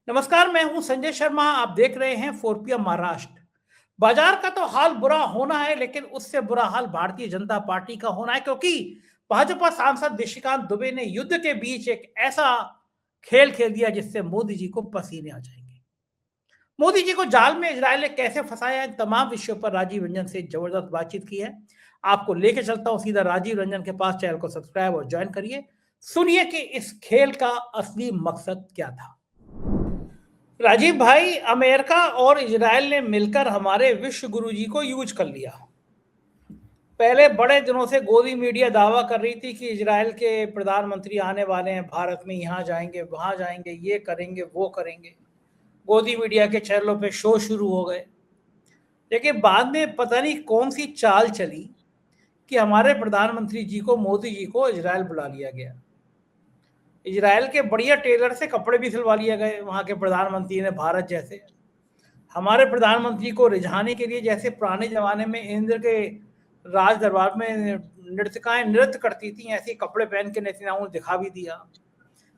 नमस्कार, मैं हूं संजय शर्मा। आप देख रहे हैं 4PM महाराष्ट्र। बाजार का तो हाल बुरा होना है, लेकिन उससे बुरा हाल भारतीय जनता पार्टी का होना है, क्योंकि भाजपा सांसद निशिकांत दुबे ने युद्ध के बीच एक ऐसा खेल खेल दिया जिससे मोदी जी को पसीने आ जाएंगे। मोदी जी को जाल में इजरायल ने कैसे फंसाया, इन तमाम विषयों पर राजीव रंजन से जबरदस्त बातचीत की है। आपको लेके चलता हूं सीधा राजीव रंजन के पास। चैनल को सब्सक्राइब और ज्वाइन करिए। सुनिए कि इस खेल का असली मकसद क्या था। राजीव भाई, अमेरिका और इजराइल ने मिलकर हमारे विश्व गुरु जी को यूज कर लिया। पहले बड़े दिनों से गोदी मीडिया दावा कर रही थी कि इजराइल के प्रधानमंत्री आने वाले हैं भारत में, यहाँ जाएंगे वहां जाएंगे, ये करेंगे वो करेंगे। गोदी मीडिया के चैनलों पे शो शुरू हो गए। लेकिन बाद में पता नहीं कौन सी चाल चली कि हमारे प्रधानमंत्री जी को, मोदी जी को इजराइल बुला लिया गया। इजराइल के बढ़िया टेलर से कपड़े भी सिलवा लिए गए वहां के प्रधानमंत्री ने, भारत जैसे। हमारे प्रधानमंत्री को रिझाने के लिए, जैसे पुराने जमाने में इंद्र के राज दरबार में नृत्यकाएं नृत्य करती थी, ऐसे कपड़े पहन के नेतन्याहू ने दिखा भी दिया।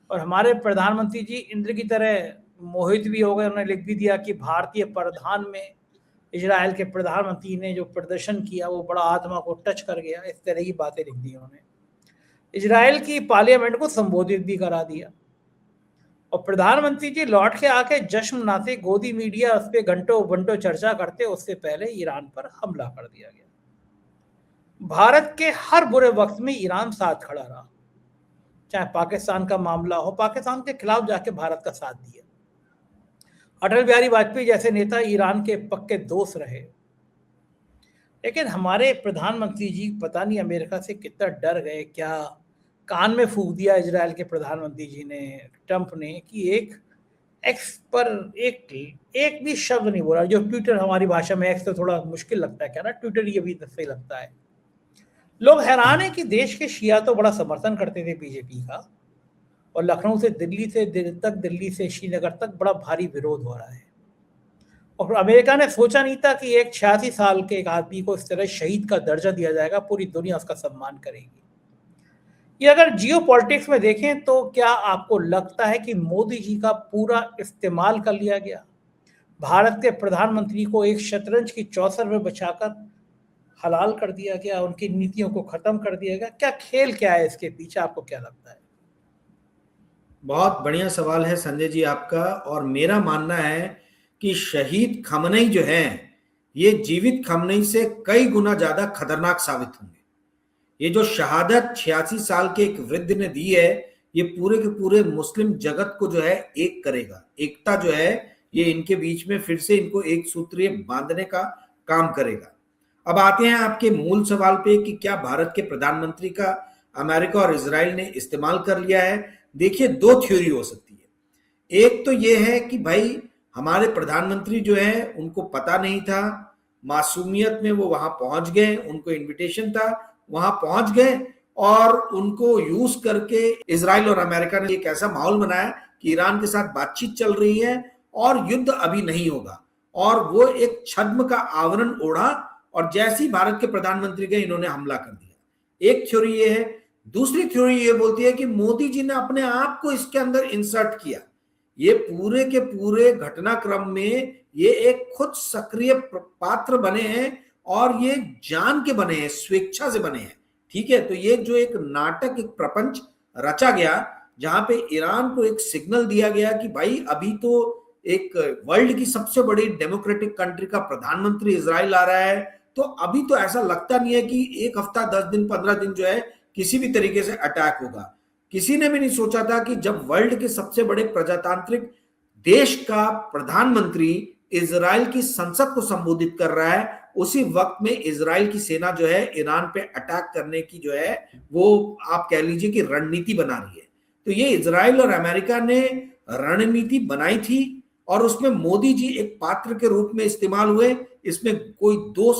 और हमारे प्रधानमंत्री जी इंद्र की तरह मोहित भी हो गए। उन्होंने लिख भी दिया कि भारतीय प्रधान में इजराइल के प्रधानमंत्री ने जो प्रदर्शन किया वो बड़ा आत्मा को टच कर गया। इस तरह की बातें लिख दी उन्होंने। इजराइल की पार्लियामेंट को संबोधित भी करा दिया। और प्रधानमंत्री जी लौट के आके जश्न मनाते, गोदी मीडिया उस पर घंटों घंटों चर्चा करते, उससे पहले ईरान पर हमला कर दिया गया। भारत के हर बुरे वक्त में ईरान साथ खड़ा रहा। चाहे पाकिस्तान का मामला हो, पाकिस्तान के खिलाफ जाके भारत का साथ दिया। अटल बिहारी वाजपेयी जैसे नेता ईरान के पक्के दोस्त रहे। लेकिन हमारे प्रधानमंत्री जी पता नहीं अमेरिका से कितना डर गए, क्या कान में फूंक दिया इजराइल के प्रधानमंत्री जी ने, ट्रंप ने, कि एक एक्स पर एक भी शब्द नहीं बोला। जो ट्विटर, हमारी भाषा में एक्स तो थोड़ा मुश्किल लगता है क्या ना, ट्विटर ये भी सही लगता है। लोग हैरान है कि देश के शिया तो बड़ा समर्थन करते थे बीजेपी का, और लखनऊ से दिल्ली से दिल्ली से श्रीनगर तक बड़ा भारी विरोध हो रहा है। और अमेरिका ने सोचा नहीं था कि एक 86 साल के एक आदमी को इस तरह शहीद का दर्जा दिया जाएगा, पूरी दुनिया उसका सम्मान करेगी। ये अगर जियो पॉलिटिक्स में देखें तो क्या आपको लगता है कि मोदी जी का पूरा इस्तेमाल कर लिया गया? भारत के प्रधानमंत्री को एक शतरंज की चौसर में बचाकर हलाल कर दिया गया, उनकी नीतियों को खत्म कर दिया गया। क्या खेल क्या है इसके पीछे, आपको क्या लगता है? बहुत बढ़िया सवाल है संजय जी आपका। और मेरा मानना है कि शहीद खमनई जो है, ये जीवित खमनई से कई गुना ज्यादा खतरनाक साबित होंगे। ये जो शहादत 86 साल के एक वृद्ध ने दी है, ये पूरे के पूरे मुस्लिम जगत को जो है एक करेगा। एकता जो है ये इनके बीच में फिर से इनको एक सूत्रीय बांधने का काम करेगा। अब आते हैं आपके मूल सवाल पे कि क्या भारत के प्रधानमंत्री का अमेरिका और इजराइल ने इस्तेमाल कर लिया है। देखिए, दो थ्योरी हो सकती है। एक तो ये है कि भाई हमारे प्रधानमंत्री जो है उनको पता नहीं था, मासूमियत में वो वहां पहुंच गए, उनको इनविटेशन था, वहां पहुंच गए और उनको यूज करके इजराइल और अमेरिका ने एक ऐसा माहौल बनाया कि ईरान के साथ बातचीत चल रही है और युद्ध अभी नहीं होगा, और वो एक छद्म का आवरण ओढ़ा और जैसे ही भारत के प्रधानमंत्री गए इन्होंने हमला कर दिया। एक थ्योरी ये है। दूसरी थ्योरी ये बोलती है कि मोदी जी ने अपने आप को इसके अंदर इंसर्ट किया। ये पूरे के पूरे घटनाक्रम में ये एक खुद सक्रिय पात्र बने हैं और ये जान के बने हैं, स्वेच्छा से बने हैं। ठीक है, तो ये जो एक नाटक, एक प्रपंच रचा गया जहां पे ईरान को एक सिग्नल दिया गया कि भाई अभी तो एक वर्ल्ड की सबसे बड़ी डेमोक्रेटिक कंट्री का प्रधानमंत्री इजराइल आ रहा है, तो अभी तो ऐसा लगता नहीं है कि एक हफ्ता 10 दिन 15 दिन जो है किसी भी तरीके से अटैक होगा। किसी ने भी नहीं सोचा था कि जब वर्ल्ड के सबसे बड़े प्रजातांत्रिक देश का प्रधानमंत्री इजराइल की संसद को संबोधित कर रहा है, उसी वक्त में इजराइल की सेना जो है ईरान पे अटैक करने की जो है वो आप कह लीजिए कि रणनीति बना रही है। तो ये इजराइल और अमेरिका ने रणनीति बनाई थी और उसमें मोदी जी एक पात्र के रूप में इस्तेमाल हुए। इसमें कोई दो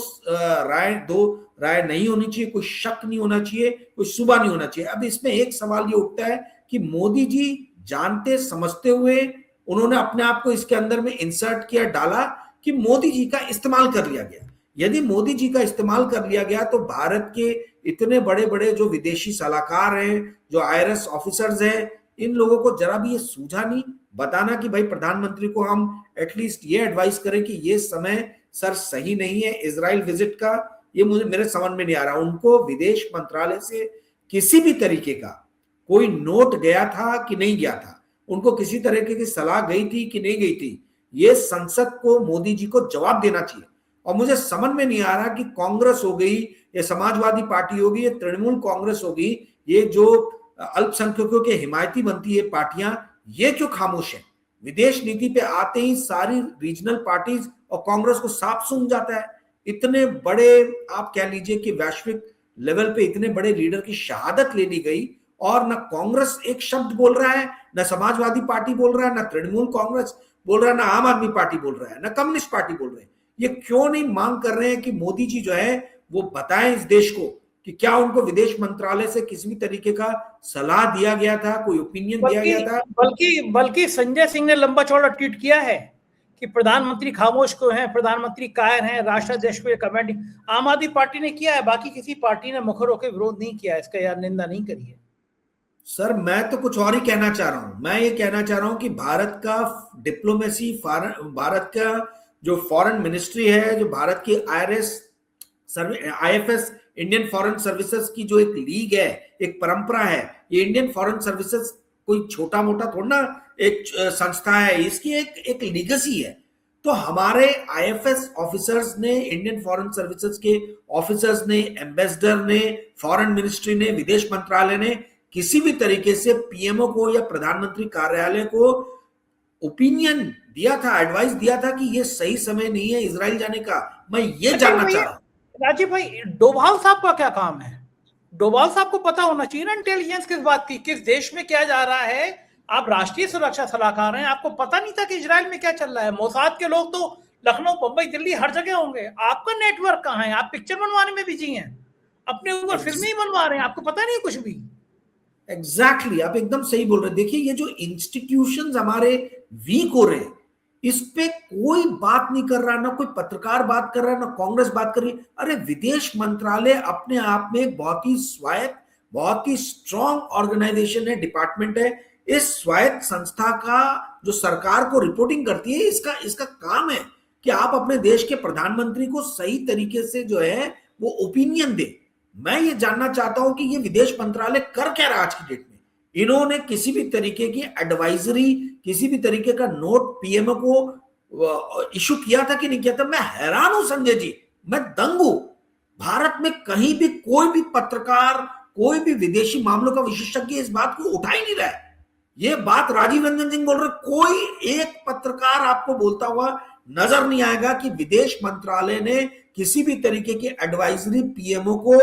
राय नहीं होनी चाहिए, कोई शक नहीं होना चाहिए, कोई शुबा नहीं होना चाहिए। अब इसमें एक सवाल ये उठता है कि मोदी जी जानते समझते हुए उन्होंने अपने आप को इसके अंदर में इंसर्ट किया, डाला, कि मोदी जी का इस्तेमाल कर लिया गया। यदि मोदी जी का इस्तेमाल कर लिया गया तो भारत के इतने बड़े बड़े जो विदेशी सलाहकार हैं, जो IRS ऑफिसर्स हैं, इन लोगों को जरा भी ये सूझा नहीं बताना कि भाई प्रधानमंत्री को हम एटलीस्ट ये एडवाइस करें कि ये समय सर सही नहीं है इजराइल विजिट का, ये मुझे मेरे समझ में नहीं आ रहा। उनको विदेश मंत्रालय से किसी भी तरीके का कोई नोट गया था कि नहीं गया था, उनको किसी तरीके की सलाह गई थी कि नहीं गई थी, ये संसद को मोदी जी को जवाब देना चाहिए। और मुझे समझ में नहीं आ रहा कि कांग्रेस हो गई, ये समाजवादी पार्टी होगी, ये तृणमूल कांग्रेस होगी, ये जो अल्पसंख्यकों के हिमायती बनती है पार्टियां, ये क्यों खामोश है। विदेश नीति पे आते ही सारी रीजनल पार्टीज और कांग्रेस को साफ सूंघ जाता है। इतने बड़े आप कह लीजिए कि वैश्विक लेवल पे इतने बड़े लीडर की शहादत ले ली गई और न कांग्रेस एक शब्द बोल रहा है, न समाजवादी पार्टी बोल रहा है, न तृणमूल कांग्रेस बोल रहा है, न आम आदमी पार्टी बोल रहा है, न कम्युनिस्ट पार्टी बोल रहे हैं। ये क्यों नहीं मांग कर रहे हैं कि मोदी जी जो है वो बताएं इस देश को कि क्या उनको विदेश मंत्रालय से किसी भी तरीके का सलाह दिया गया था, कोई ओपिनियन दिया गया था। बल्कि संजय सिंह ने लंबा चौड़ा ट्वीट किया है कि प्रधानमंत्री खामोश क्यों हैं, प्रधानमंत्री कायर हैं, राष्ट्राध्यक्ष को कमेंट आम आदमी पार्टी ने किया है, बाकी किसी पार्टी ने मुखर होकर विरोध नहीं किया, इसका यार निंदा नहीं करी है। सर मैं तो कुछ और ही कहना चाह रहा हूं। मैं ये कहना चाह रहा हूं कि भारत का डिप्लोमेसी, भारत का जो फॉरेन मिनिस्ट्री है, जो भारत की IFS इंडियन फॉरेन सर्विसेज की जो एक लीग है, एक परंपरा है, ये इंडियन फॉरेन सर्विसेज कोई छोटा मोटा थोड़ा ना एक संस्था है, इसकी एक लीगेसी है। तो हमारे IFS ऑफिसर्स ने, इंडियन फॉरेन सर्विसेज के ऑफिसर्स ने, एम्बेसडर ने, फॉरेन मिनिस्ट्री ने, विदेश मंत्रालय ने किसी भी तरीके से पीएमओ को या प्रधानमंत्री कार्यालय को ओपिनियन दिया था, एडवाइस दिया था कि ये सही समय नहीं है इजराइल जाने का। मैं ये जानना चाह रहा हूं राजीव भाई, डोभाल साहब का क्या काम है? डोभाल साहब को पता होना चाहिए ना इंटेलिजेंस किस बात की, किस देश में क्या जा रहा है। आप राष्ट्रीय सुरक्षा सलाहकार हैं, आपको पता नहीं था कि इजराइल में क्या चल रहा है? मोसाद के लोग तो लखनऊ, मुंबई, दिल्ली हर जगह होंगे। आपका नेटवर्क कहाँ है? आप पिक्चर बनवाने में बिजी हैं, अपने ऊपर फिल्में ही बनवा रहे हैं, आपको पता नहीं कुछ भी। एग्जैक्टली आप एकदम सही बोल रहे हैं। देखिए ये जो इंस्टीट्यूशंस हमारे वीक हो रहे हैं, इस पे कोई बात नहीं कर रहा, ना कोई पत्रकार बात कर रहा है, ना कांग्रेस बात कर रही। अरे विदेश मंत्रालय अपने आप में एक बहुत ही स्वायत्त, बहुत ही स्ट्रॉन्ग ऑर्गेनाइजेशन है, डिपार्टमेंट है। इस स्वायत्त संस्था का जो सरकार को रिपोर्टिंग करती है, इसका काम है कि आप अपने देश के प्रधानमंत्री को सही तरीके से जो है वो ओपिनियन दे। मैं ये जानना चाहता हूं कि ये विदेश मंत्रालय कर क्या रहा आज की डेट में। इन्होंने किसी भी तरीके की एडवाइजरी, किसी भी तरीके का नोट पीएमओ को इशू किया था कि नहीं किया था? मैं हैरान हूं संजय जी, मैं दंग हूं। भारत में कहीं भी कोई भी पत्रकार, कोई भी विदेशी मामलों का विशेषज्ञ इस बात को उठा ही नहीं रहा है। ये बात राजीव रंजन सिंह बोल रहे, कोई एक पत्रकार आपको बोलता हुआ नजर नहीं आएगा कि विदेश मंत्रालय ने किसी भी तरीके की एडवाइजरी पीएमओ को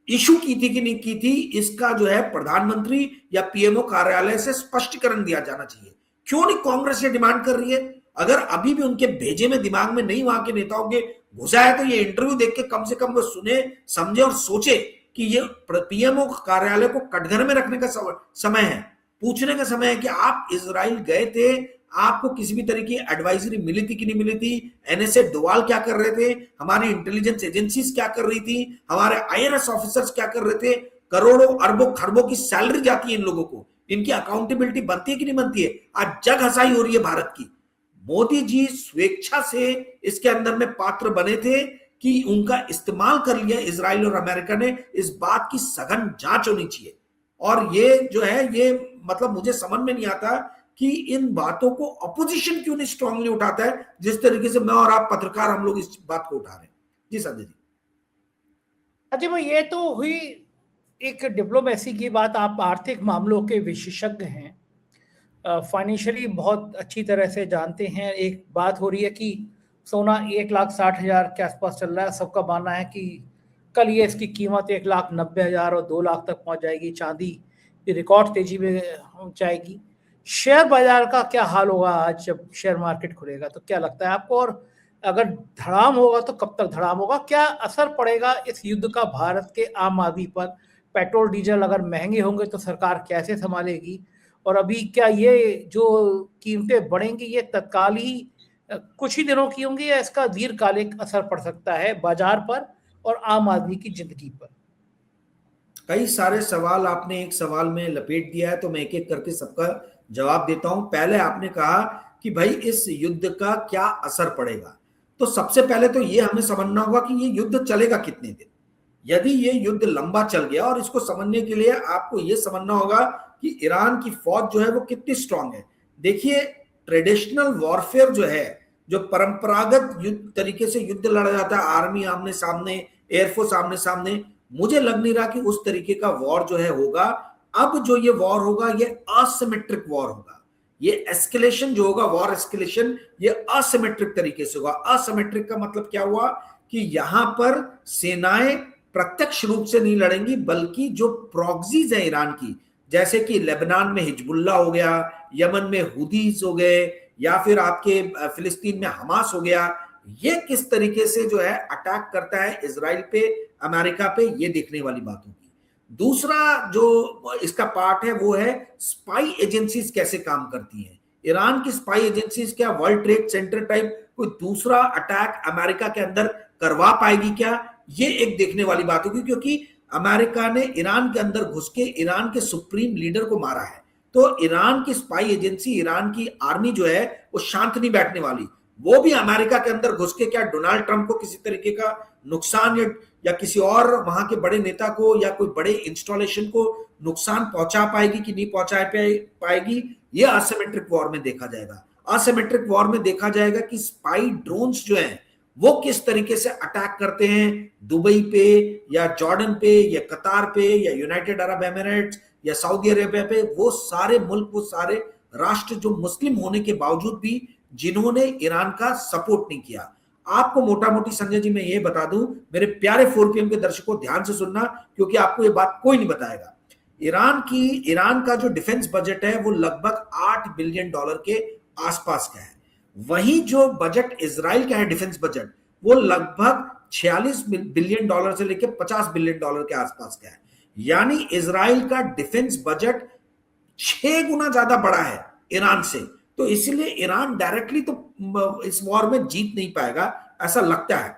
इशू की थी कि नहीं की थी। इसका जो है प्रधानमंत्री या पीएमओ कार्यालय से स्पष्टीकरण दिया जाना चाहिए। क्यों नहीं कांग्रेस ये डिमांड कर रही है? अगर अभी भी उनके भेजे में दिमाग में नहीं वहां के नेताओं के घुसा है, तो ये इंटरव्यू देख के कम से कम वो सुने, समझे और सोचे कि ये पीएमओ कार्यालय को कटघरे में रखने का समय है, पूछने का समय है कि आप इजराइल गए थे, आपको किसी भी तरह की एडवाइजरी मिली थी कि नहीं मिली थी? एनएसए डोवाल क्या कर रहे थे? हमारी इंटेलिजेंस एजेंसीज क्या कर रही थी? हमारे आईआरएस ऑफिसर्स क्या कर रहे थे? करोड़ों अरबों खरबों की सैलरी जाती है इन लोगों को, इनकी अकाउंटेबिलिटी बनती है कि नहीं बनती है? आज जग हसाई हो रही है भारत की। मोदी जी स्वेच्छा से इसके अंदर में पात्र बने थे कि उनका इस्तेमाल कर लिया इजराइल और अमेरिका ने। इस बात की सघन जांच होनी चाहिए। और ये जो है, ये मतलब मुझे समझ में नहीं आता कि इन बातों को अपोजिशन क्यों नहीं स्ट्रांगली उठाता है, जिस तरीके से मैं और आप पत्रकार हम लोग इस बात को उठा रहे हैं। जी संजय जी। अच्छा भाई, ये तो हुई एक डिप्लोमेसी की बात। आप आर्थिक मामलों के विशेषज्ञ हैं, फाइनेंशियली बहुत अच्छी तरह से जानते हैं। एक बात हो रही है कि सोना 1,60,000 के आसपास चल रहा है। सबका मानना है कि कल ये इसकी कीमत 1,90,000 और 2 लाख तक पहुंच जाएगी। चांदी रिकॉर्ड तेजी में जाएगी। शेयर बाजार का क्या हाल होगा आज जब शेयर मार्केट खुलेगा? तो क्या लगता है आपको? और अगर धड़ाम होगा तो कब तक धड़ाम होगा? क्या असर पड़ेगा इस युद्ध का भारत के आम आदमी पर? पेट्रोल डीजल अगर महंगे होंगे तो सरकार कैसे संभालेगी? और अभी क्या ये जो कीमतें बढ़ेंगी ये तत्काल ही कुछ ही दिनों की होंगी, या इसका दीर्घकालिक असर पड़ सकता है बाजार पर और आम आदमी की जिंदगी पर? कई सारे सवाल आपने एक सवाल में लपेट दिया है, तो मैं एक एक करके सबका जवाब देता हूं। पहले आपने कहा कि भाई इस युद्ध का क्या असर पड़ेगा, तो सबसे पहले तो ये हमें समझना होगा कि ये युद्ध चलेगा कितने दिन। यदि ये युद्ध लंबा चल गया, और इसको समझने के लिए आपको ये समझना होगा कि ईरान की फौज जो है वो कितनी स्ट्रांग है। देखिए, ट्रेडिशनल वॉरफेयर जो है, जो परंपरागत युद्ध तरीके से युद्ध लड़ा जाता है, आर्मी आमने सामने, एयरफोर्स आमने सामने, मुझे लग नहीं रहा कि उस तरीके का वॉर जो है होगा। अब जो ये वॉर होगा ये असिमेट्रिक वॉर होगा। ये एस्केलेशन जो होगा, वॉर एस्केलेशन, ये असिमेट्रिक तरीके से होगा। असिमेट्रिक का मतलब क्या हुआ कि यहां पर सेनाएं प्रत्यक्ष रूप से नहीं लड़ेंगी, बल्कि जो प्रॉक्सीज है ईरान की, जैसे कि लेबनान में हिजबुल्ला हो गया, यमन में हुदीज हो गए, या फिर आपके फिलिस्तीन में हमास हो गया, ये किस तरीके से जो है अटैक करता है इजराइल पे, अमेरिका पे, ये देखने वाली बात होगी। दूसरा जो इसका पार्ट है वो है स्पाई एजेंसीज कैसे काम करती हैं। ईरान की स्पाई एजेंसीज क्या वर्ल्ड ट्रेड सेंटर टाइप कोई दूसरा अटैक अमेरिका के अंदर करवा पाएगी क्या, ये एक देखने वाली बात होगी, क्योंकि अमेरिका ने ईरान के अंदर घुस के ईरान के सुप्रीम लीडर को मारा है। तो ईरान की स्पाई एजेंसी, ईरान की आर्मी जो है वो शांत नहीं बैठने वाली। वो भी अमेरिका के अंदर घुस के क्या डोनाल्ड ट्रंप को किसी तरीके का नुकसान या किसी और वहां के बड़े नेता को या कोई बड़े इंस्टॉलेशन को नुकसान पहुंचा पाएगी कि नहीं पहुंचा पाएगी, ये असिमेट्रिक वॉर में देखा जाएगा। असिमेट्रिक वॉर में देखा जाएगा कि स्पाई ड्रोन्स जो हैं वो किस तरीके से अटैक करते हैं दुबई पे या जॉर्डन पे या कतार पे या यूनाइटेड अरब एमिरेट्स या सऊदी अरेबिया पे। वो सारे मुल्क, वो सारे राष्ट्र जो मुस्लिम होने के बावजूद भी जिन्होंने ईरान का सपोर्ट नहीं किया। आपको मोटा मोटी संजय जी मैं ये बता दूं, मेरे प्यारे 4PM के दर्शकों ध्यान से सुनना, क्योंकि आपको ये बात कोई नहीं बताएगा। ईरान का जो डिफेंस बजट है वो लगभग $8 बिलियन के आसपास का है। वहीं जो बजट इजराइल का है डिफेंस बजट, वो लगभग $46 बिलियन से लेकर $50 बिलियन के आसपास का है। यानी इजराइल का डिफेंस बजट 6 गुना ज्यादा बड़ा है ईरान से। तो इसलिए ईरान डायरेक्टली तो इस वॉर में जीत नहीं पाएगा ऐसा लगता है।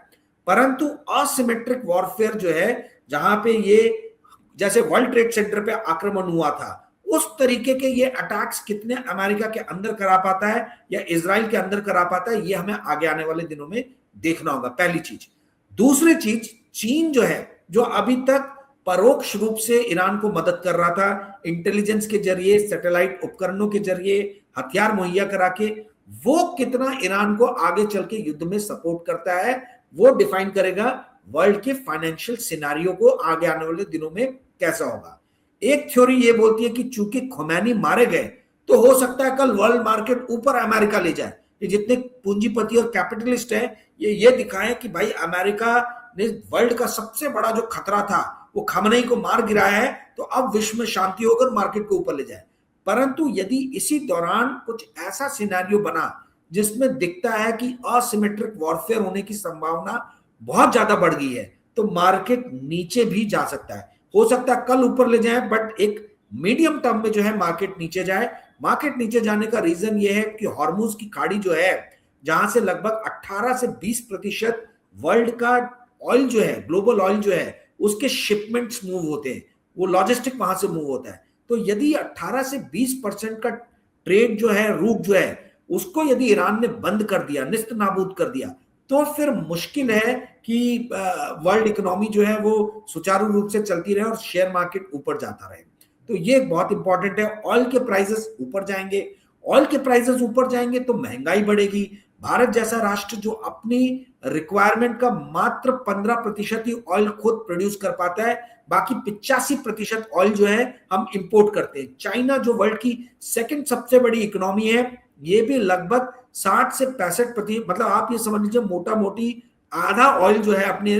परंतु असिमेट्रिक वॉरफेयर जो है, जहां पे ये जैसे वर्ल्ड ट्रेड सेंटर पे आक्रमण हुआ था, उस तरीके के ये अटैक्स कितने अमेरिका के अंदर करा पाता है या इजराइल के अंदर करा पाता है, ये हमें आगे आने वाले दिनों में देखना होगा, पहली चीज। दूसरी चीज, चीन जो है, जो अभी तक परोक्ष रूप से ईरान को मदद कर रहा था, इंटेलिजेंस के जरिए, सैटेलाइट उपकरणों के जरिए, हथियार मुहैया करा के, वो कितना ईरान को आगे चल के युद्ध में सपोर्ट करता है, वो डिफाइन करेगा वर्ल्ड के फाइनेंशियल सिनारियो को आगे आने वाले दिनों में कैसा होगा। एक थ्योरी ये बोलती है कि चूंकि खुमैनी मारे गए तो हो सकता है कल वर्ल्ड मार्केट ऊपर अमेरिका ले जाए। ये जितने पूंजीपति और कैपिटलिस्ट हैं ये दिखाएं कि भाई अमेरिका ने वर्ल्ड का सबसे बड़ा जो खतरा था वो खमनेई को मार गिराया है, तो अब विश्व में शांति होकर मार्केट को ऊपर ले जाए। परंतु यदि इसी दौरान कुछ ऐसा सिनेरियो बना जिसमें दिखता है कि असिमेट्रिक वॉरफेयर होने की संभावना बहुत ज्यादा बढ़ गई है, तो मार्केट नीचे भी जा सकता है। हो सकता है कल ऊपर ले जाए, बट एक मीडियम टर्म में जो है मार्केट नीचे जाए। मार्केट नीचे जाने का रीजन ये है कि हॉर्मुज की खाड़ी जो है, जहां से लगभग 18 से 20% वर्ल्ड का ऑयल जो है, ग्लोबल ऑयल जो है, उसके शिपमेंट्स मूव होते हैं, वो लॉजिस्टिक वहां से मूव होता है। तो यदि 18 से 20% का ट्रेड जो है, रूट जो है, उसको यदि ईरान ने बंद कर दिया, निस्त नाबूद कर दिया, तो फिर मुश्किल है कि वर्ल्ड इकोनॉमी जो है वो सुचारू रूप से चलती रहे और शेयर मार्केट ऊपर जाता रहे। तो ये बहुत इंपॉर्टेंट है। ऑयल के प्राइसेस ऊपर जाएंगे, ऑयल के प्राइसेस ऊपर जाएंगे तो महंगाई बढ़ेगी। भारत जैसा राष्ट्र जो अपनी रिक्वायरमेंट का मात्र 15% ही ऑयल खुद प्रोड्यूस कर पाता है, बाकी 85% ऑयल जो है हम इंपोर्ट करते हैं। चाइना जो वर्ल्ड की सेकंड सबसे बड़ी इकोनॉमी है, ये भी लगभग 60 से 65%, मतलब आप ये समझ लीजिए मोटा मोटी आधा ऑयल जो है अपने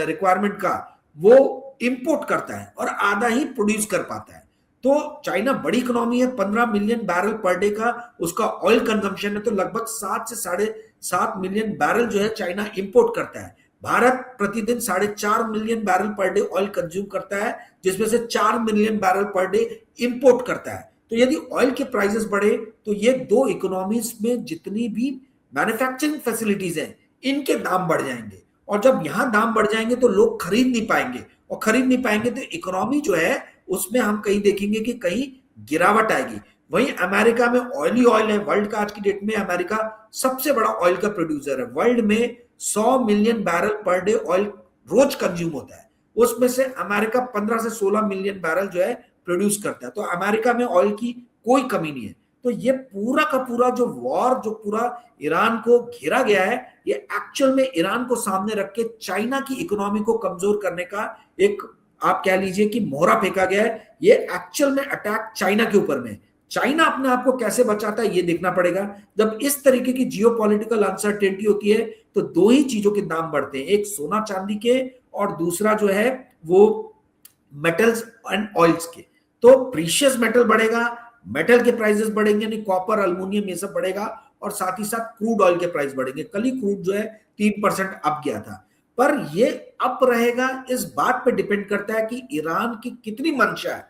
रिक्वायरमेंट का वो इंपोर्ट करता है और आधा ही प्रोड्यूस कर पाता है। तो चाइना बड़ी इकोनॉमी है, 15 मिलियन बैरल पर डे का उसका ऑयल कंजम्पशन है, तो लगभग 7 से 7.5 मिलियन बैरल जो है चाइना इंपोर्ट करता है। भारत प्रतिदिन 4.5 million barrel per day oil consume करता है, जिसमें से 4 million barrel per day import करता है। तो यदि ऑयल के प्राइसेस बढ़े तो ये दो इकोनॉमीज में जितनी भी मैन्युफैक्चरिंग फैसिलिटीज हैं इनके दाम बढ़ जाएंगे, और जब यहां दाम बढ़ जाएंगे तो लोग खरीद नहीं पाएंगे, और खरीद नहीं पाएंगे तो इकोनॉमी जो है उसमें हम कहीं देखेंगे कि कहीं गिरावट आएगी। वहीं अमेरिका में ऑयली ऑयल है, वर्ल्ड का आज की डेट में अमेरिका सबसे बड़ा ऑयल का प्रोड्यूसर है। वर्ल्ड में 100 million barrel per day oil रोज कंज्यूम होता है, उसमें से अमेरिका 15 से 16 मिलियन बैरल जो है प्रोड्यूस करता है। तो अमेरिका में ऑयल की कोई कमी नहीं है। तो ये पूरा का पूरा जो वॉर, जो पूरा ईरान को घेरा गया है, ये एक्चुअल में ईरान को सामने रख के चाइना की इकोनॉमी को कमजोर करने का एक, आप कह लीजिए कि मोहरा फेंका गया है। ये एक्चुअल में अटैक चाइना के ऊपर में, चाइना अपने आप को कैसे बचाता है ये देखना पड़ेगा। जब इस तरीके की जियोपॉलिटिकल अनसर्टेनिटी होती है तो दो ही चीजों के दाम बढ़ते हैं, एक सोना चांदी के और दूसरा जो है वो मेटल्स एंड ऑयल्स के। तो प्रीशियस मेटल बढ़ेगा, मेटल के प्राइसेस बढ़ेंगे, यानी कॉपर, अल्युमिनियम, ये सब बढ़ेगा, और साथ ही साथ क्रूड ऑयल के प्राइस बढ़ेंगे। कल ही क्रूड जो है 3% अप गया था, पर ये अप रहेगा इस बात पे डिपेंड करता है कि ईरान की कितनी मंशा है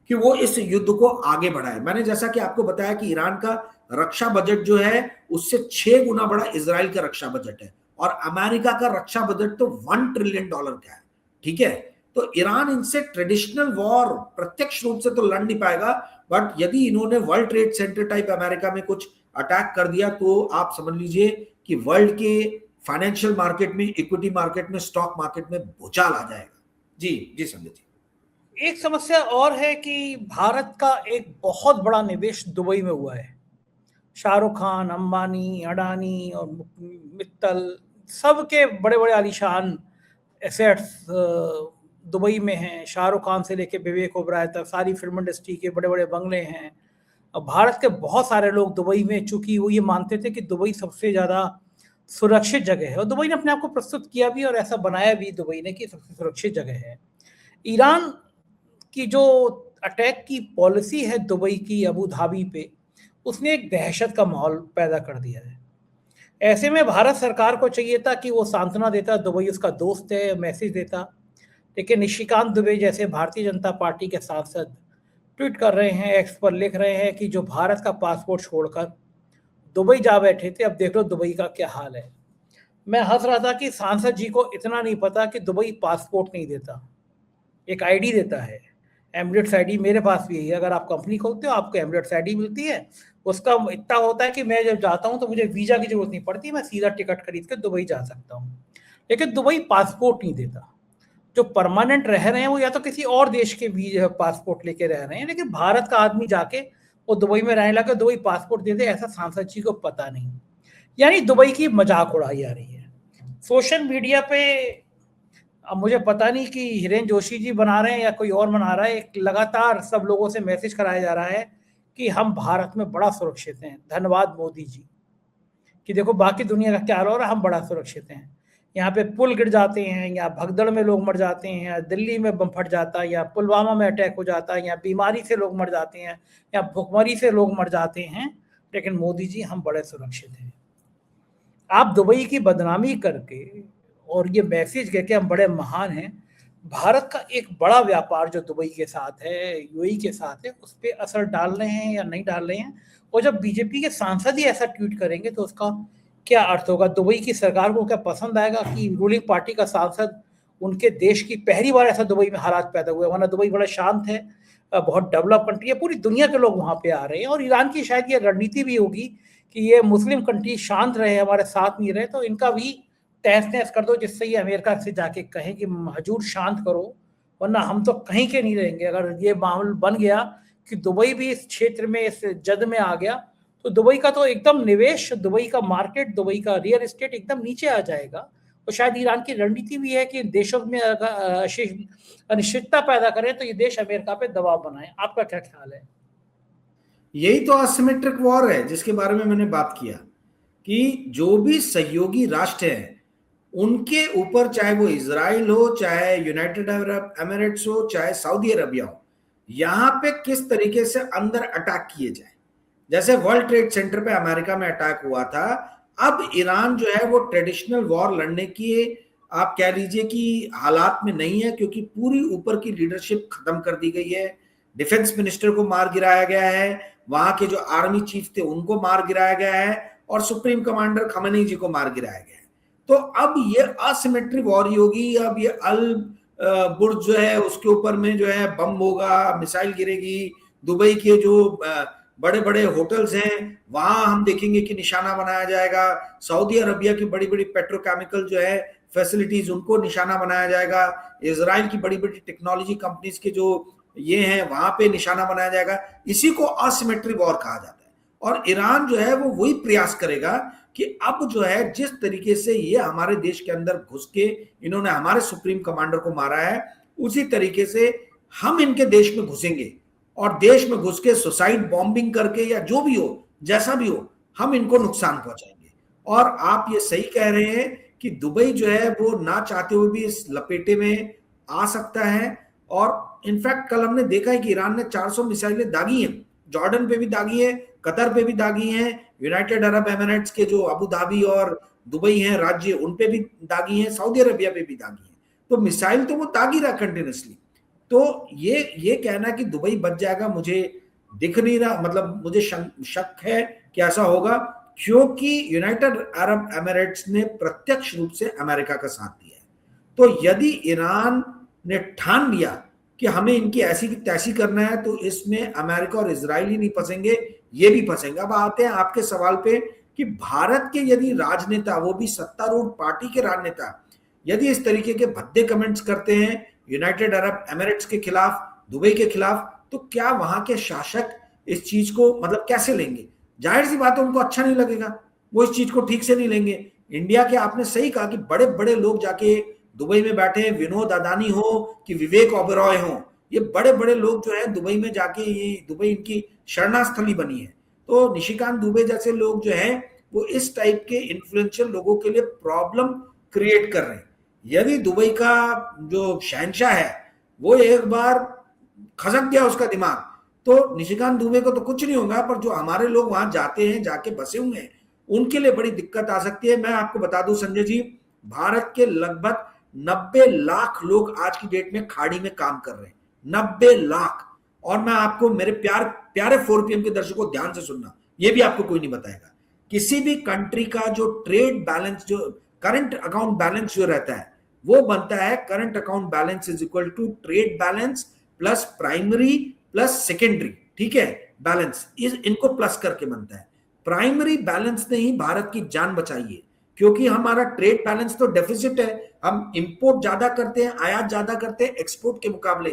कि वो इस युद्ध को आगे बढ़ाए। मैंने जैसा कि आपको बताया कि ईरान का रक्षा बजट जो है उससे 6 गुना बड़ा इजराइल का रक्षा बजट है, और अमेरिका का रक्षा बजट तो $1 ट्रिलियन का है। ठीक है, तो ईरान इनसे ट्रेडिशनल वॉर प्रत्यक्ष रूप से तो लड़ नहीं पाएगा, बट यदि इन्होंने world trade centre type America में कुछ अटैक कर दिया तो आप समझ लीजिए कि वर्ल्ड के फाइनेंशियल मार्केट में, इक्विटी मार्केट में, स्टॉक मार्केट में भूचाल आ जाएगा। जी जी संजय जी। एक समस्या और है कि भारत का एक बहुत बड़ा निवेश दुबई में हुआ है। शाहरुख खान, अंबानी, अडानी और मित्तल, सबके बड़े बड़े आलीशान एसेट्स दुबई में हैं। शाहरुख खान से लेके विवेक ओबराय तक सारी फिल्म इंडस्ट्री के बड़े बड़े बंगले हैं। अब भारत के बहुत सारे लोग दुबई में, चूंकि वो ये मानते थे कि दुबई सबसे ज़्यादा सुरक्षित जगह है, और दुबई ने अपने आप को प्रस्तुत किया भी और ऐसा बनाया भी दुबई ने कि सबसे सुरक्षित जगह है। ईरान की जो अटैक की पॉलिसी है दुबई की अबू धाबी पे, उसने एक दहशत का माहौल पैदा कर दिया है। ऐसे में भारत सरकार को चाहिए था कि वो सांत्वना देता, दुबई उसका दोस्त है, मैसेज देता, लेकिन निशिकांत दुबे जैसे भारतीय जनता पार्टी के सांसद ट्वीट कर रहे हैं, एक्स पर लिख रहे हैं कि जो भारत का पासपोर्ट छोड़कर दुबई जा बैठे थे, अब देख लो दुबई का क्या हाल है। मैं हंस रहा था कि सांसद जी को इतना नहीं पता कि दुबई पासपोर्ट नहीं देता, एक आईडी देता है, एमिरेट्स आईडी। मेरे पास भी है, अगर आप कंपनी खोलते हो आपको एमिरेट्स आईडी मिलती है। उसका इतना होता है कि मैं जब जाता हूँ तो मुझे वीज़ा की जरूरत नहीं पड़ती, मैं सीधा टिकट खरीद कर दुबई जा सकता हूँ। लेकिन दुबई पासपोर्ट नहीं देता। जो परमानेंट रह रहे हैं वो या तो किसी और देश के वीजा पासपोर्ट लेके रह रहे हैं, लेकिन भारत का आदमी जाके वो दुबई में रहने लगा, दुबई पासपोर्ट दे दे, ऐसा सांसद जी को पता नहीं। यानी दुबई की मजाक उड़ाई जा रही है सोशल मीडिया पे। अब मुझे पता नहीं कि हिरेन जोशी जी बना रहे हैं या कोई और बना रहा है, एक लगातार सब लोगों से मैसेज कराया जा रहा है कि हम भारत में बड़ा सुरक्षित हैं, धन्यवाद मोदी जी, कि देखो बाकी दुनिया का क्या हाल हो रहा है, हम बड़ा सुरक्षित हैं। यहाँ पे पुल गिर जाते हैं, या भगदड़ में लोग मर जाते हैं, या दिल्ली में बम फट जाता है, या पुलवामा में अटैक हो जाता है, या बीमारी से लोग मर जाते हैं, या भुखमरी से लोग मर जाते हैं, लेकिन मोदी जी हम बड़े सुरक्षित हैं। आप दुबई की बदनामी करके और ये मैसेज करके हम बड़े महान हैं, भारत का एक बड़ा व्यापार जो दुबई के साथ है, यूएई के साथ है, उस पर असर डाल रहे हैं या नहीं डाल रहे हैं। और जब बीजेपी के सांसद ही ऐसा ट्वीट करेंगे तो उसका क्या अर्थ होगा? दुबई की सरकार को क्या पसंद आएगा कि रूलिंग पार्टी का सांसद, उनके देश की पहली बार ऐसा दुबई में हालात पैदा हुए? वरना दुबई बड़ा शांत है, बहुत डेवलप कंट्री है, पूरी दुनिया के लोग वहाँ पे आ रहे हैं। और ईरान की शायद ये रणनीति भी होगी कि ये मुस्लिम कंट्री शांत रहे, हमारे साथ नहीं रहे, तो इनका भी तहस नहस कर दो, जिससे ये अमेरिका से जाके कहें कि हजूर शांत करो, वरना हम तो कहीं के नहीं रहेंगे। अगर ये मामला बन गया कि दुबई भी इस क्षेत्र में, इस जद में आ गया, तो दुबई का तो एकदम निवेश, दुबई का मार्केट, दुबई का रियल एस्टेट एकदम नीचे आ जाएगा। और शायद ईरान की रणनीति भी है कि देशों में अनिश्चितता पैदा करें तो ये देश अमेरिका पे दबाव बनाए। आपका क्या ख्याल है? यही तो असिमेट्रिक वॉर है जिसके बारे में मैंने बात किया, कि जो भी सहयोगी राष्ट्र हैं उनके ऊपर, चाहे वो इजराइल हो, चाहे यूनाइटेड अरब एमिरेट्स हो, चाहे सऊदी अरबिया हो, यहां पे किस तरीके से अंदर अटैक किए जाए। जैसे वर्ल्ड ट्रेड सेंटर पे अमेरिका में अटैक हुआ था, अब ईरान जो है वो ट्रेडिशनल वॉर लड़ने की, आप कह लीजिए कि हालात में नहीं है, क्योंकि पूरी ऊपर की लीडरशिप खत्म कर दी गई है। डिफेंस मिनिस्टर को मार गिराया गया है, वहां के जो आर्मी चीफ थे उनको मार गिराया गया है, और सुप्रीम कमांडर खमेनी जी को मार गिराया गया है। तो अब ये असिमेट्रिक वॉर होगी। अब ये अल बुर्ज जो है उसके ऊपर में जो है बम होगा, मिसाइल गिरेगी, दुबई के जो बड़े बड़े होटल्स हैं, वहां हम देखेंगे कि निशाना बनाया जाएगा। सऊदी अरबिया की बड़ी बड़ी पेट्रोकेमिकल जो है फैसिलिटीज, उनको निशाना बनाया जाएगा। इसराइल की बड़ी बड़ी टेक्नोलॉजी कंपनीज के जो ये हैं, वहां पे निशाना बनाया जाएगा। इसी को असिमेट्री वॉर कहा जाता है। और ईरान जो है वो वही प्रयास करेगा कि अब जो है जिस तरीके से ये हमारे देश के अंदर घुस के इन्होंने हमारे सुप्रीम कमांडर को मारा है, उसी तरीके से हम इनके देश में घुसेंगे और देश में घुस के सुसाइड बॉम्बिंग करके या जो भी हो, जैसा भी हो, हम इनको नुकसान पहुंचाएंगे। और आप ये सही कह रहे हैं कि दुबई जो है वो ना चाहते हुए भी इस लपेटे में आ सकता है। और इनफैक्ट कल हमने देखा है कि ईरान ने 400 मिसाइलें दागी हैं, जॉर्डन पे भी दागी है, कतर पे भी दागी हैं, यूनाइटेड अरब एमिरेट्स के जो अबू धाबी और दुबई हैं राज्य, उन पे भी दागी हैं, सऊदी अरबिया पे भी दागी हैं। तो मिसाइल तो वो दागी रहा कंटिन्यूसली। तो ये कहना कि दुबई बच जाएगा, मुझे दिख नहीं रहा, मतलब मुझे शक है कि ऐसा होगा, क्योंकि यूनाइटेड अरब एमिरेट्स ने प्रत्यक्ष रूप से अमेरिका का साथ दिया है। तो यदि ईरान ने ठान लिया कि हमें इनकी ऐसी की तैसी करना है, तो इसमें अमेरिका और इजराइल ही नहीं फंसेंगे, ये भी फंसेंगे। अब आते हैं आपके सवाल पे कि भारत के यदि राजनेता, वो भी सत्तारूढ़ पार्टी के राजनेता, यदि इस तरीके के भद्दे कमेंट्स करते हैं यूनाइटेड अरब एमिरेट्स के खिलाफ, दुबई के खिलाफ, तो क्या वहां के शासक इस चीज को मतलब कैसे लेंगे? जाहिर सी बात है उनको अच्छा नहीं लगेगा, वो इस चीज को ठीक से नहीं लेंगे। इंडिया के, आपने सही कहा कि बड़े बड़े लोग जाके दुबई में बैठे हैं, विनोद अदानी हो कि विवेक ओबेरॉय हो, ये बड़े बड़े लोग जो है दुबई में जाके, ये दुबई इनकी शरणास्थली बनी है। तो निशिकांत दुबे जैसे लोग जो है वो इस टाइप के इन्फ्लुएंशियल लोगों के लिए प्रॉब्लम क्रिएट कर रहे हैं। यदि दुबई का जो शहंशाह है वो एक बार खसक गया उसका दिमाग, तो निशिकांत दुबे को तो कुछ नहीं होगा, पर जो हमारे लोग वहां जाते हैं, जाके बसे हुए हैं, उनके लिए बड़ी दिक्कत आ सकती है। मैं आपको बता दूं संजय जी, भारत के लगभग 90 लाख लोग आज की डेट में खाड़ी में काम कर रहे हैं, 90 लाख। और मैं आपको, मेरे प्यारे 4PM के दर्शकों, ध्यान से सुनना, ये भी आपको कोई नहीं बताएगा, किसी भी कंट्री का जो ट्रेड बैलेंस, जो करंट अकाउंट बैलेंस जो रहता है, वो बनता है current account balance is equal to trade balance plus primary plus secondary, ठीक है, बैलेंस, इनको प्लस करके बनता है। प्राइमरी बैलेंस ने ही भारत की जान बचाई है, क्योंकि हमारा ट्रेड बैलेंस तो डेफिसिट है, हम इंपोर्ट ज्यादा करते हैं, आयात ज्यादा करते हैं एक्सपोर्ट के मुकाबले,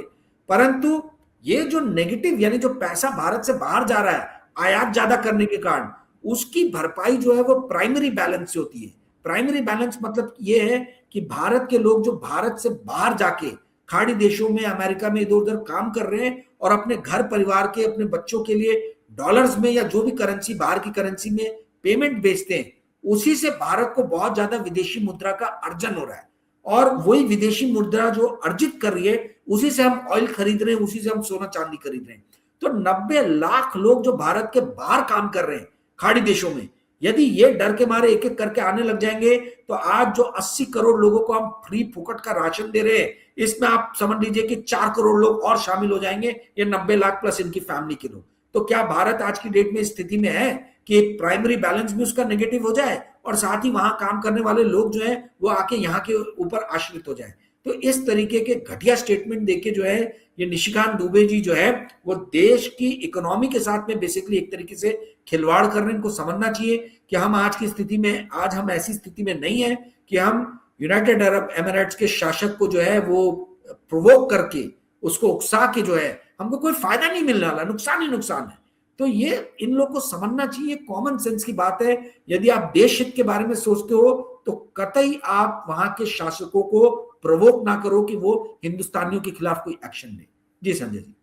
परंतु ये जो नेगेटिव, यानी जो पैसा भारत से बाहर जा रहा है आयात ज्यादा करने के कारण, उसकी भरपाई जो है वो प्राइमरी बैलेंस से होती है। प्राइमरी बैलेंस मतलब ये है कि भारत के लोग जो भारत से बाहर जाके खाड़ी देशों में, अमेरिका में इधर उधर काम कर रहे हैं और अपने घर परिवार के, अपने बच्चों के लिए डॉलर्स में या जो भी करेंसी, बाहर की करेंसी में पेमेंट भेजते हैं, उसी से भारत को बहुत ज्यादा विदेशी मुद्रा का अर्जन हो रहा है। और वही विदेशी मुद्रा जो अर्जित कर रही है, उसी से हम ऑयल खरीद रहे हैं, उसी से हम सोना चांदी खरीद रहे हैं। तो 90 लाख लोग जो भारत के बाहर काम कर रहे हैं खाड़ी देशों में, यदि ये डर के मारे एक एक करके आने लग जाएंगे, तो आज जो 80 करोड़ लोगों को हम फ्री फुकट का राशन दे रहे हैं, इसमें आप समझ लीजिए कि 4 करोड़ लोग और शामिल हो जाएंगे, ये 90 लाख प्लस इनकी फैमिली के लोग। तो क्या भारत आज की डेट में स्थिति में है कि प्राइमरी बैलेंस भी उसका नेगेटिव हो जाए और साथ ही वहां काम करने वाले लोग जो है वो आके यहाँ के ऊपर आश्रित हो जाए? तो इस तरीके के घटिया स्टेटमेंट देके जो है ये निशिकांत दुबे जी जो है वो देश की इकोनॉमी के साथ में बेसिकली एक तरीके से खिलवाड़ कर रहे हैं। इनको समझना चाहिए कि हम आज की स्थिति में, आज हम ऐसी स्थिति में नहीं है कि हम यूनाइटेड अरब एमिरेट्स के शासक को जो है वो प्रोवोक करके, उसको उकसा के जो है, हमको कोई फायदा नहीं मिलने वाला, नुकसान ही नुकसान है। तो ये इन लोगों को समझना चाहिए, कॉमन सेंस की बात है। यदि आप देश हित के बारे में सोचते हो तो कतई आप वहां के शासकों को प्रोवोक ना करो कि वो हिंदुस्तानियों के खिलाफ कोई एक्शन ले। जी संजय जी,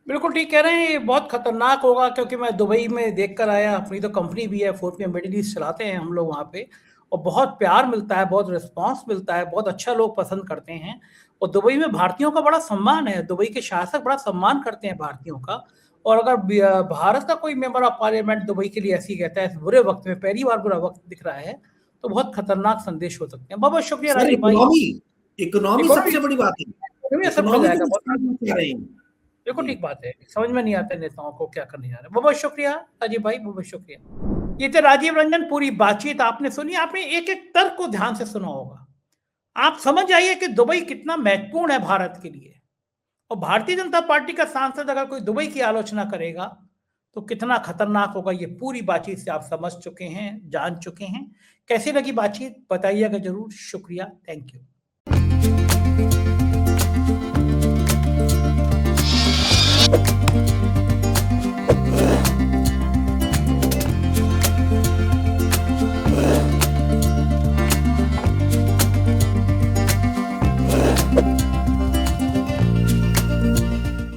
बिल्कुल ठीक कह रहे हैं, ये बहुत खतरनाक होगा, क्योंकि मैं दुबई में देख कर आया, अपनी तो कंपनी भी है, 4PM मिडिल ईस्ट चलाते हैं हम लोग वहाँ पे, और बहुत प्यार मिलता है, बहुत रिस्पांस मिलता है, बहुत अच्छा लोग पसंद करते हैं। और दुबई में भारतीयों का बड़ा सम्मान है, दुबई के शासक बड़ा सम्मान करते हैं भारतीयों का। और अगर भारत का कोई मेंबर ऑफ पार्लियामेंट दुबई के लिए ऐसी कहता है बुरे वक्त में, पहली बार बुरा वक्त दिख रहा है, तो बहुत खतरनाक संदेश हो सकते हैं। बहुत बहुत शुक्रिया राजीव भाई। इकोनॉमी सबसे बड़ी बात है, सब हो जाएगा, इकोनॉमी बिल्कुल ठीक बात है। समझ में नहीं आता नेताओं को क्या करने जा रहे हैं। बहुत बहुत शुक्रिया राजीव भाई, बहुत बहुत शुक्रिया। ये थे राजीव रंजन, पूरी बातचीत आपने सुनी, आपने एक एक तर्क को ध्यान से सुना होगा। आप समझ आइए कि दुबई कितना महत्वपूर्ण है भारत के लिए। और भारतीय जनता पार्टी का सांसद अगर कोई दुबई की आलोचना करेगा तो कितना खतरनाक होगा ये पूरी बातचीत से आप समझ चुके हैं, जान चुके हैं। कैसी लगी बातचीत बताइएगा जरूर। शुक्रिया, थैंक यू।